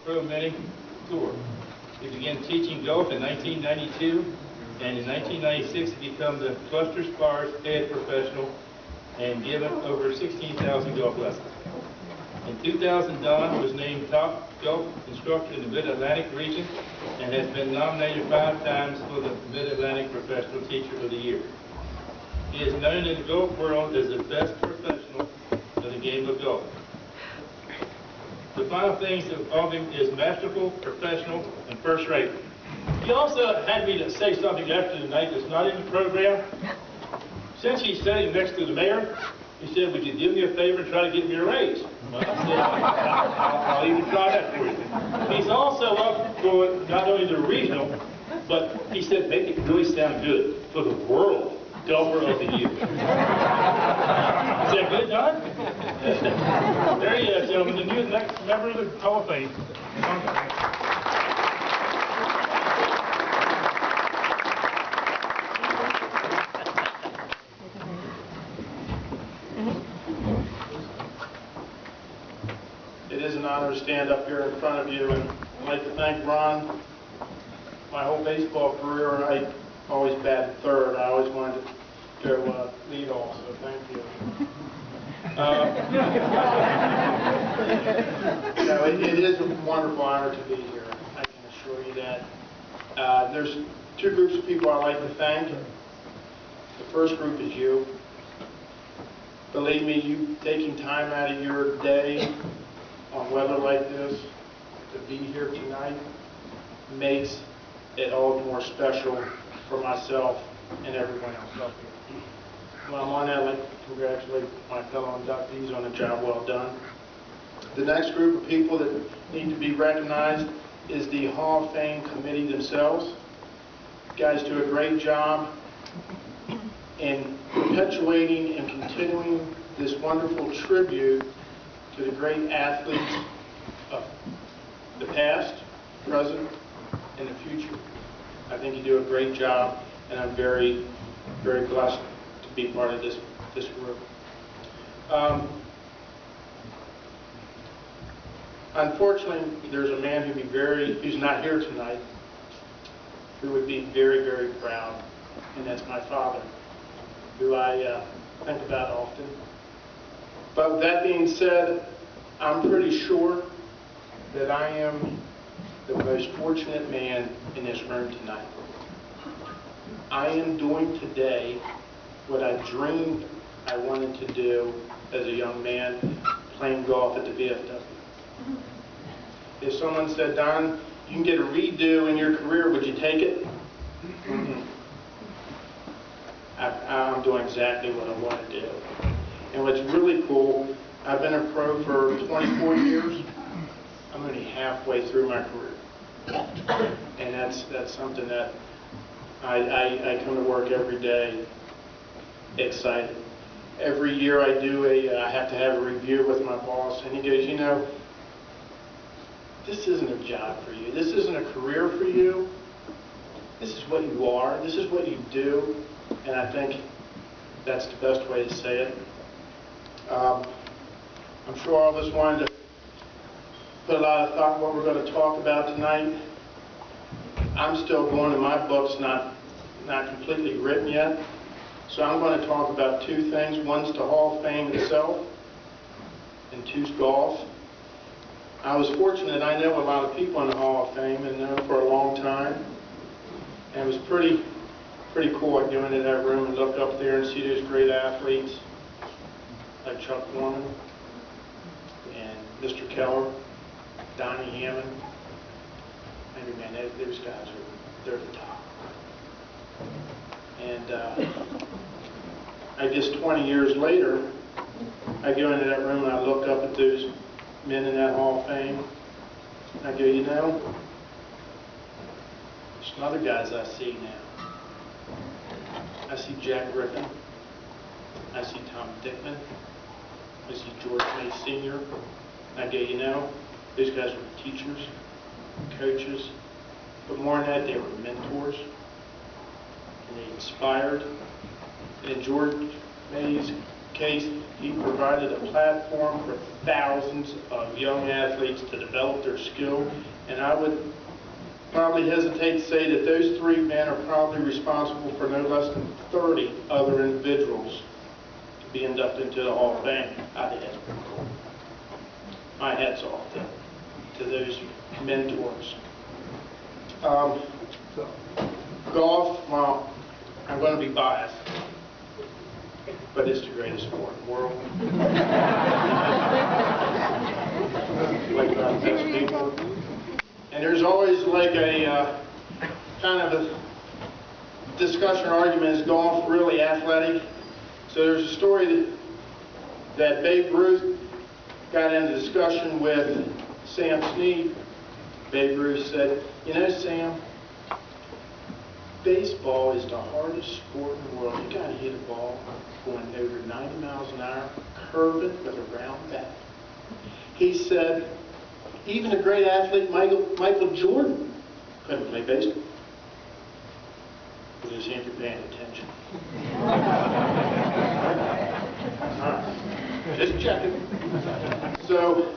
Pro Mini Tour. He began teaching golf in 1992, and in 1996 he became the Cluster Spar's head professional and given over 16,000 golf lessons. In 2000, Don was named top golf instructor in the Mid-Atlantic region and has been nominated 5 times for the Mid-Atlantic Professional Teacher of the Year. He is known in the golf world as the best professional of the game of golf. The final things of him is masterful, professional, and first-rate. He also had me to say something after tonight that's not in the program. Since he's sitting next to the mayor, he said, would you do me a favor and try to get me a raise? Well, I said, I'll even try that for you. He's also up for not only the regional, but he said, make it really sound good for the world golfer of the year. Is that good, Don? There he is, gentlemen, the new next member of the Hall of Fame. It is an honor to stand up here in front of you, and I'd like to thank Ron. My whole baseball career, I always batted third. I always wanted to go lead off, so thank you. It is a wonderful honor to be here. I can assure you that. There's 2 groups of people I'd like to thank. The first group is you. Believe me, you taking time out of your day on weather like this to be here tonight makes it all the more special for myself and everyone else up here. When I'm on that, I'd like to congratulate my fellow inductees on a job well done. The next group of people that need to be recognized is the Hall of Fame committee themselves. You guys do a great job in perpetuating and continuing this wonderful tribute to the great athletes of the past, present, and the future. I think you do a great job, and I'm very, very blessed to be part of this group. Unfortunately, there's a man who's not here tonight, who would be very, very proud, and that's my father, who I think about often. But with that being said, I'm pretty sure that I am the most fortunate man in this room tonight. I am doing today what I dreamed I wanted to do as a young man, playing golf at the VFW. If someone said, Don, you can get a redo in your career, would you take it? I'm doing exactly what I want to do. And what's really cool, I've been a pro for 24 years. I'm only halfway through my career. And that's something that I come to work every day excited. Every year I do I have to have a review with my boss, and he goes, you know, this isn't a job for you. This isn't a career for you. This is what you are. This is what you do. And I think that's the best way to say it. I'm sure all of us wanted to put a lot of thought in what we're going to talk about tonight. I'm still going, and my book's not completely written yet. So I'm going to talk about 2 things. One's the Hall of Fame itself, and 2's golf. I was fortunate. I know a lot of people in the Hall of Fame and know them for a long time. And it was pretty cool to go into that room and look up there and see those great athletes like Chuck Foreman and Mr. Keller, Donnie Hammond. I mean, man, those guys they're the top. And I guess 20 years later, I go into that room and I look up at those men in that Hall of Fame. And I go, you know, there's some other guys I see now. I see Jack Griffin. I see Tom Dickman. I see George May Sr. And I go, you know, those guys were teachers, coaches, but more than that, they were mentors. And they inspired. And in George May's Case, he provided a platform for thousands of young athletes to develop their skill, and I would probably hesitate to say that those three men are probably responsible for no less than 30 other individuals to be inducted into the Hall of Fame. My hat's off to those mentors. Golf, well, I'm going to be biased, but it's the greatest sport in the world. Like about the best people. And there's always like a kind of a discussion or argument, is golf really athletic? So there's a story that Babe Ruth got into discussion with Sam Snead. Babe Ruth said, "You know, Sam, baseball is the hardest sport in the world. You got to hit a ball going over 90 miles an hour, curve it with a round bat." He said, even a great athlete, Michael Jordan, couldn't play baseball. Because he ain't paying attention. All right. Just checking. So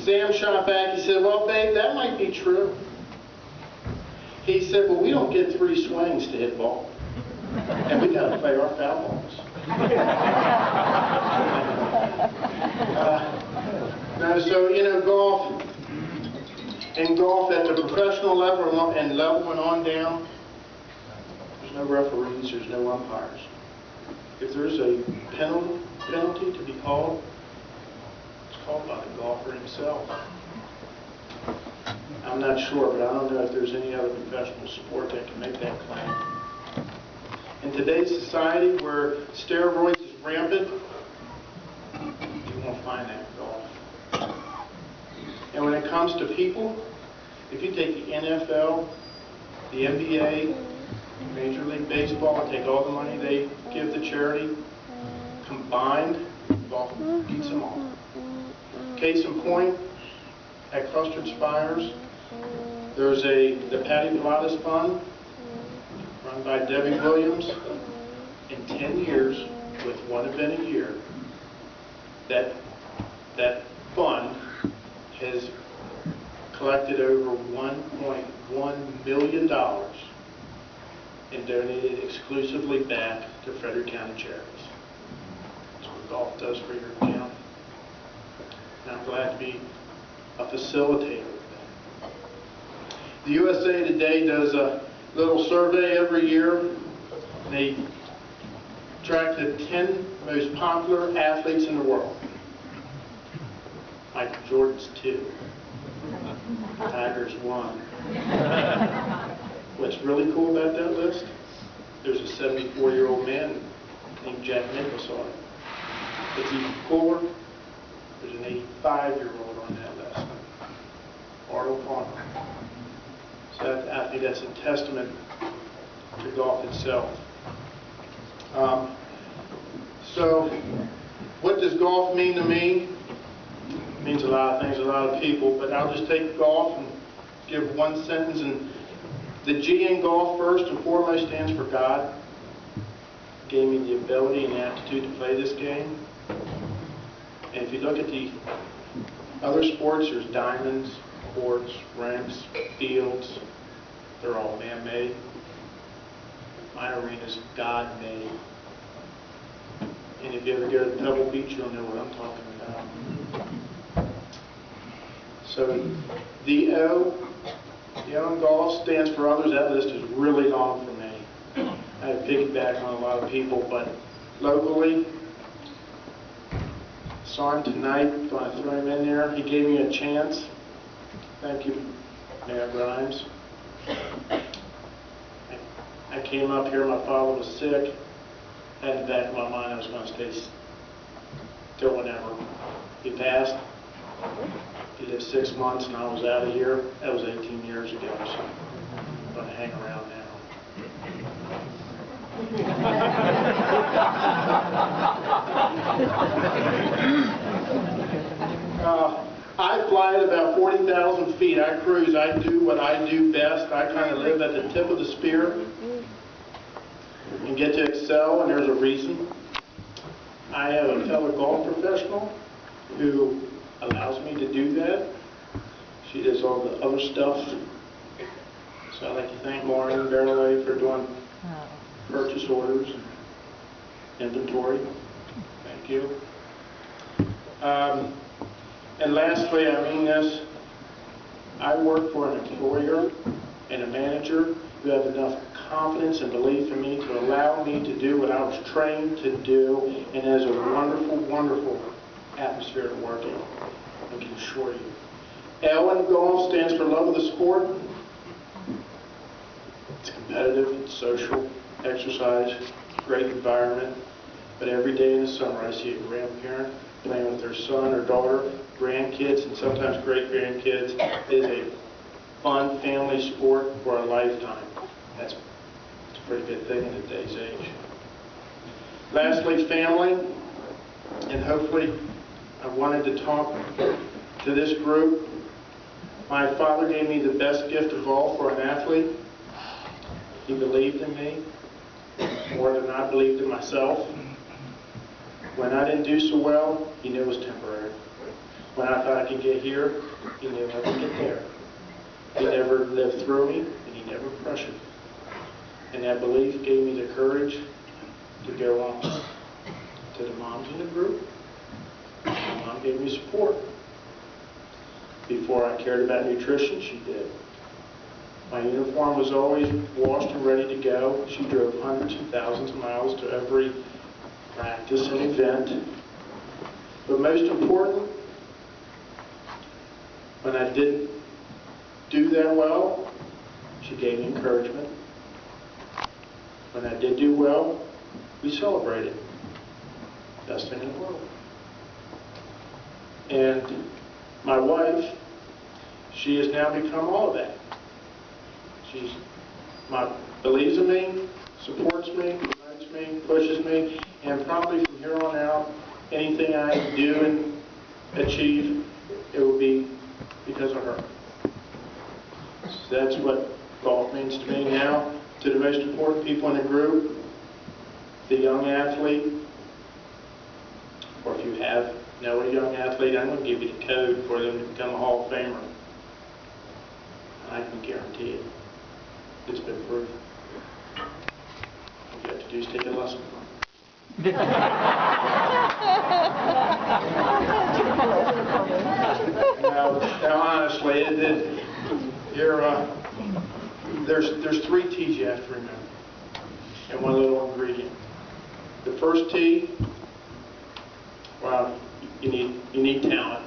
Sam shot back. He said, "Well, Babe, that might be true." He said, "Well, we don't get 3 swings to hit a ball. And we got to play our foul balls." So, you know, golf at the professional level and leveling on down, there's no referees, there's no umpires. If there's a penalty to be called, it's called by the golfer himself. I'm not sure, but I don't know if there's any other professional sport that can make that claim. In today's society where steroids is rampant, you won't find that in golf. And when it comes to people, if you take the NFL, the NBA, Major League Baseball, and take all the money they give to charity, combined, golf beats them all. Case in point, at Clustered Spires, there's the Patty Pilates Fund, run by Debbie Williams. In 10 years, with one event a year, that fund has collected over $1.1 million and donated exclusively back to Frederick County charities. That's what golf does for your county. And I'm glad to be a facilitator of that. The USA Today does a little survey every year. They track the 10 most popular athletes in the world. Michael Jordan's 2. Tiger's 1. What's really cool about that list? There's a 74-year-old man named Jack Nicklaus on it. What's even cooler? There's an 85-year-old on that list. Arnold Palmer. So I think that's a testament to golf itself. So what does golf mean to me? It means a lot of things to a lot of people, but I'll just take golf and give one sentence. And the G in golf, first and foremost, stands for God. He gave me the ability and the aptitude to play this game. And if you look at the other sports, there's diamonds, courts, rinks, fields. They're all man-made. My arena's God-made. And if you ever go to Pebble Beach, you'll know what I'm talking about. So the O in golf stands for others. That list is really long for me. I have piggyback on a lot of people, but locally, saw him tonight, going to throw him in there. He gave me a chance. Thank you, Mayor Grimes. I came up here, my father was sick. Had in the back of my mind I was going to stay till whenever he passed. He lived 6 months and I was out of here. That was 18 years ago, so I'm going to hang around now. I fly at about 40,000 feet. I cruise. I do what I do best. I kind of live at the tip of the spear and get to excel, and there's a reason. I have a fellow golf professional who allows me to do that. She does all the other stuff. So I'd like to thank Lauren Barrelay for doing purchase orders and inventory. Thank you. And lastly, I mean this, I work for an employer and a manager who have enough confidence and belief in me to allow me to do what I was trained to do, and has a wonderful, wonderful atmosphere to work in, I can assure you. L in golf stands for love of the sport. It's competitive, it's social, exercise, great environment, but every day in the summer I see a grandparent playing with their son or daughter, grandkids, and sometimes great-grandkids. It is a fun family sport for a lifetime. That's a pretty good thing in today's age. Lastly, family, and hopefully I wanted to talk to this group. My father gave me the best gift of all for an athlete. He believed in me more than I believed in myself. When I didn't do so well, he knew it was temporary. When I thought I could get here, he knew I could get there. He never lived through me, and he never pressured me. And that belief gave me the courage to go on. To the moms in the group, my mom gave me support. Before I cared about nutrition, she did. My uniform was always washed and ready to go. She drove hundreds and thousands of miles to every practice and event. But most important, when I didn't do that well, she gave me encouragement. When I did do well, we celebrated. Best thing in the world. And my wife, she has now become all of that. She believes in me, supports me, promotes me, pushes me, and probably from here on out, anything I do and achieve, it will be because of her. So that's what golf means to me now. To the most important people in the group, the young athlete, or if you know a young athlete, I'm going to give you the code for them to become a Hall of Famer. I can guarantee it. It's been proven. All you have to do is take a lesson from it. Now honestly, there's 3 T's you have to remember, and one little ingredient. The first T, well, you need talent,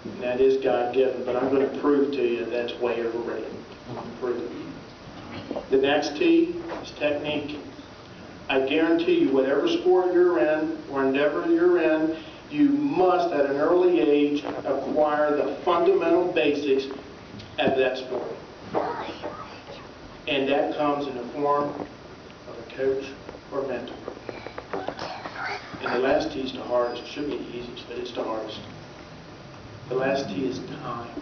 and that is God-given, but I'm going to prove to you that's way overrated. Prove it. The next T is technique. I guarantee you, whatever sport you're in or endeavor you're in, you must, at an early age, acquire the fundamental basics of that sport. And that comes in the form of a coach or mentor. And the last T is the hardest. It should be the easiest, but it's the hardest. The last T is time.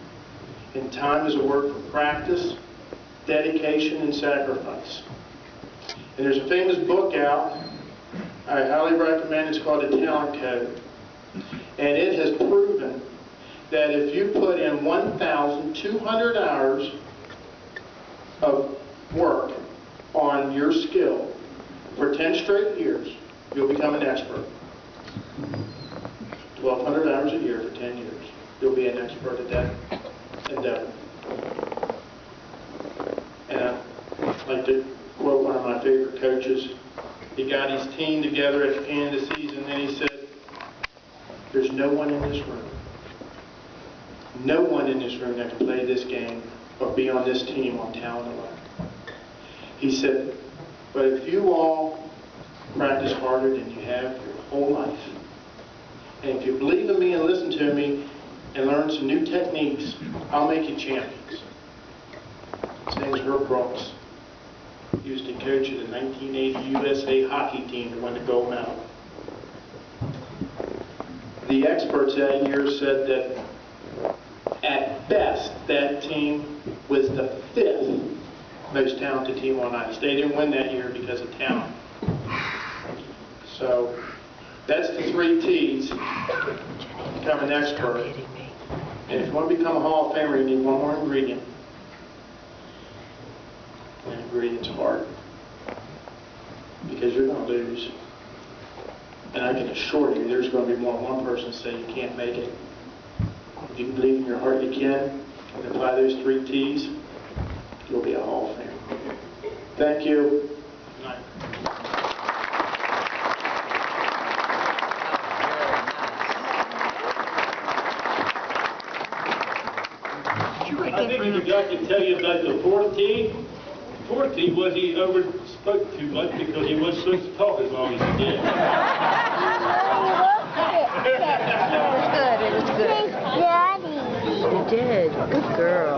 And time is a word for practice, dedication, and sacrifice. And there's a famous book out I highly recommend. It's called The Talent Code. And it has proven that if you put in 1,200 hours of work on your skill for 10 straight years, you'll become an expert. 1,200 hours a year for 10 years. You'll be an expert at that endeavor. And I'd like to quote one of my favorite coaches. He got his team together at the end of the season, and he said, "There's no one in this room, that can play this game or be on this team on talent alone." He said, "But if you all practice harder than you have your whole life, and if you believe in me and listen to me and learn some new techniques, I'll make you champions." His name is Herb Brooks. He was the coach of the 1980 USA hockey team that won the gold medal. The experts that year said that at best that team was the 5th most talented team on ice. They didn't win that year because of talent. So That's the 3 T's to become an expert. And if you want to become a Hall of Famer, you need one more ingredient. And ingredient's heart. Because you're going to lose. And I can assure you, there's going to be more than one person say you can't make it. If you believe in your heart you can, and apply those 3 T's, you'll be a Hall of Famer. Thank you. Good night. I think the guy can tell you about the 4th tee. 4th tee was he overspoke too much because he wasn't supposed to talk as long as he did. It was good. It was good. You did. Good girl.